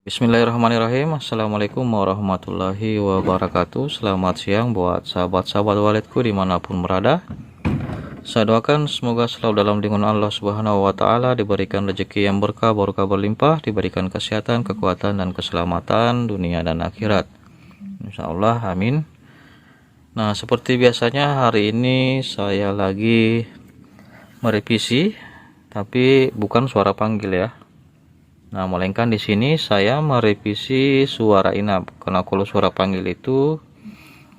Bismillahirrahmanirrahim. Assalamualaikum warahmatullahi wabarakatuh. Selamat siang buat sahabat-sahabat walidku dimanapun berada. Saya doakan semoga selalu dalam lindungan Allah Subhanahu wa Ta'ala, diberikan rezeki yang berkah, barokah berlimpah, diberikan kesehatan, kekuatan, dan keselamatan dunia dan akhirat. Insyaallah, amin. Nah, seperti biasanya hari ini saya lagi merevisi, tapi bukan suara panggil ya. Nah, melainkan di sini saya merevisi suara inap, karena kalau suara panggil itu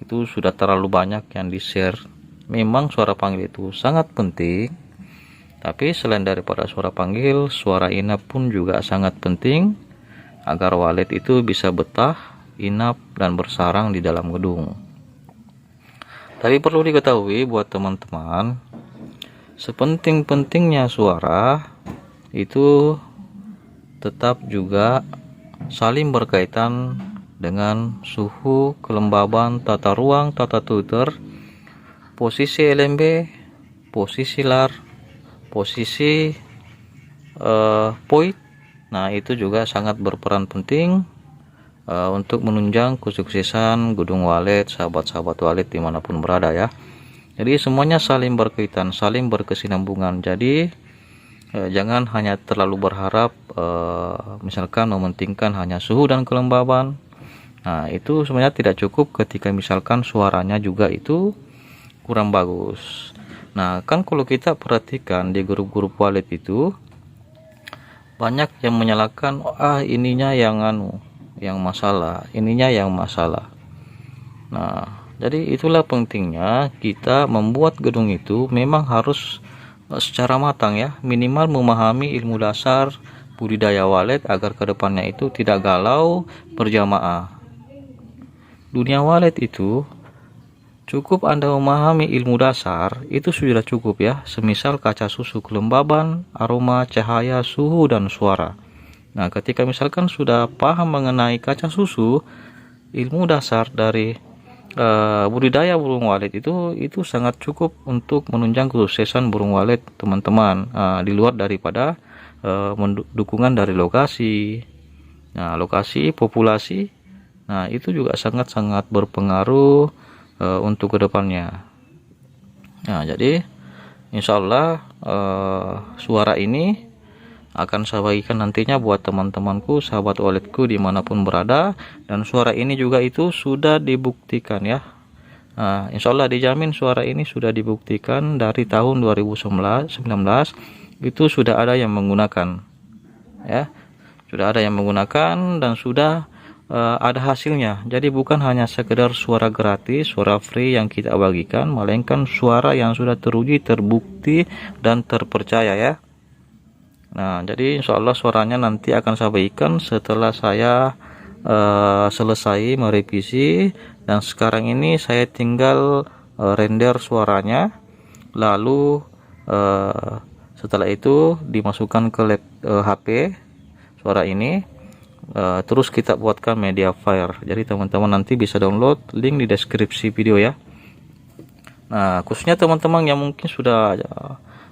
sudah terlalu banyak yang di-share. Memang suara panggil itu sangat penting, tapi selain daripada suara panggil, suara inap pun juga sangat penting agar walid itu bisa betah, inap, dan bersarang di dalam gedung. Tapi perlu diketahui buat teman-teman, sepenting-pentingnya suara itu tetap juga saling berkaitan dengan suhu, kelembaban, tata ruang, tata tutor, posisi LMB, posisi lar, posisi point. Nah, itu juga sangat berperan penting untuk menunjang kesuksesan gedung walid, sahabat-sahabat walid dimanapun berada ya. Jadi semuanya saling berkaitan, saling berkesinambungan. Jadi jangan hanya terlalu berharap misalkan mementingkan hanya suhu dan kelembaban. Nah, itu sebenarnya tidak cukup ketika misalkan suaranya juga itu kurang bagus. Nah, kan kalau kita perhatikan di grup-grup walid itu banyak yang menyalahkan, ininya yang masalah, ininya yang masalah. Nah, jadi itulah pentingnya kita membuat gedung itu memang harus secara matang ya, minimal memahami ilmu dasar budidaya walid agar kedepannya itu tidak galau berjamaah. Dunia walid itu cukup Anda memahami ilmu dasar itu sudah cukup ya, semisal kaca susu, kelembaban, aroma, cahaya, suhu, dan suara. Nah, ketika misalkan sudah paham mengenai kaca susu, ilmu dasar dari budidaya burung walid itu sangat cukup untuk menunjang kesuksesan burung walid teman-teman, di luar daripada dukungan dari lokasi. Nah, lokasi, populasi, nah itu juga sangat-sangat berpengaruh untuk kedepannya. Nah, jadi insyaallah suara ini akan saya bagikan nantinya buat teman-temanku, sahabat walidku dimanapun berada, dan suara ini juga itu sudah dibuktikan ya. Nah, insyaallah dijamin suara ini sudah dibuktikan dari tahun 2019 itu sudah ada yang menggunakan ya, sudah ada yang menggunakan dan sudah ada hasilnya. Jadi bukan hanya sekedar suara gratis, suara free yang kita bagikan, melainkan suara yang sudah teruji, terbukti, dan terpercaya ya. Nah, jadi insyaallah suaranya nanti akan saya bagikan setelah saya selesai merevisi, dan sekarang ini saya tinggal render suaranya, lalu setelah itu dimasukkan ke HP suara ini, terus kita buatkan media file. Jadi teman-teman nanti bisa download, link di deskripsi video ya. Nah, khususnya teman-teman yang mungkin sudah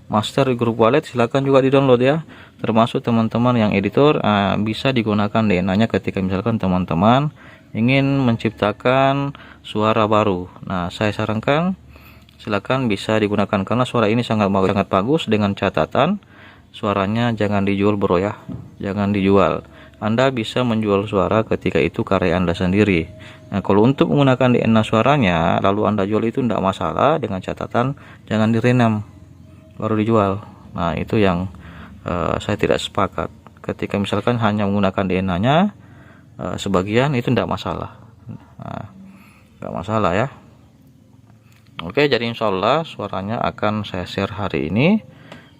master di grup walid, silahkan juga di download ya. Termasuk teman-teman yang editor, bisa digunakan DNA-nya ketika misalkan teman-teman ingin menciptakan suara baru. Nah, saya sarankan silahkan bisa digunakan, karena suara ini sangat bagus, dengan catatan suaranya jangan dijual bro ya, jangan dijual. Anda bisa menjual suara ketika itu karya Anda sendiri. Nah, kalau untuk menggunakan DNA suaranya lalu Anda jual itu tidak masalah, dengan catatan jangan direnam baru dijual. Nah, itu yang saya tidak sepakat. Ketika misalkan hanya menggunakan DNA-nya sebagian, itu tidak masalah. Nah, tidak masalah ya. Oke, jadi insyaallah suaranya akan saya share hari ini.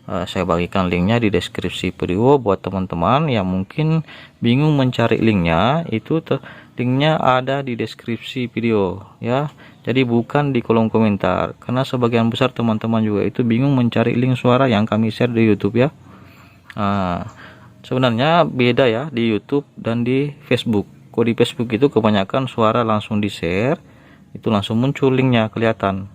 Saya bagikan linknya di deskripsi video buat teman-teman yang mungkin bingung mencari linknya. Itu linknya ada di deskripsi video ya, jadi bukan di kolom komentar, karena sebagian besar teman-teman juga itu bingung mencari link suara yang kami share di YouTube ya. Sebenarnya beda ya di YouTube dan di Facebook. Kalau di Facebook itu kebanyakan suara langsung di share, itu langsung muncul linknya kelihatan.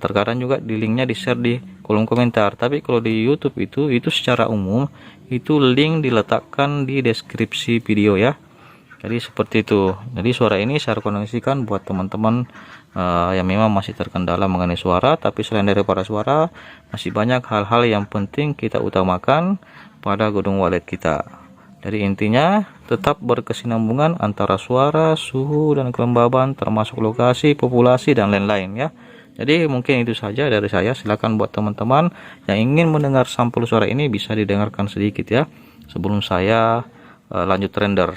Terkadang juga di linknya di share di kolom komentar, tapi kalau di YouTube itu secara umum itu link diletakkan di deskripsi video ya. Jadi seperti itu. Jadi suara ini saya rekomendasikan buat teman-teman yang memang masih terkendala mengenai suara, tapi selain daripada suara masih banyak hal-hal yang penting kita utamakan pada Godong Wallet kita. Jadi intinya tetap berkesinambungan antara suara, suhu, dan kelembaban, termasuk lokasi, populasi, dan lain-lain ya. Jadi mungkin itu saja dari saya. Silakan buat teman-teman yang ingin mendengar sampel suara ini bisa didengarkan sedikit ya sebelum saya lanjut render.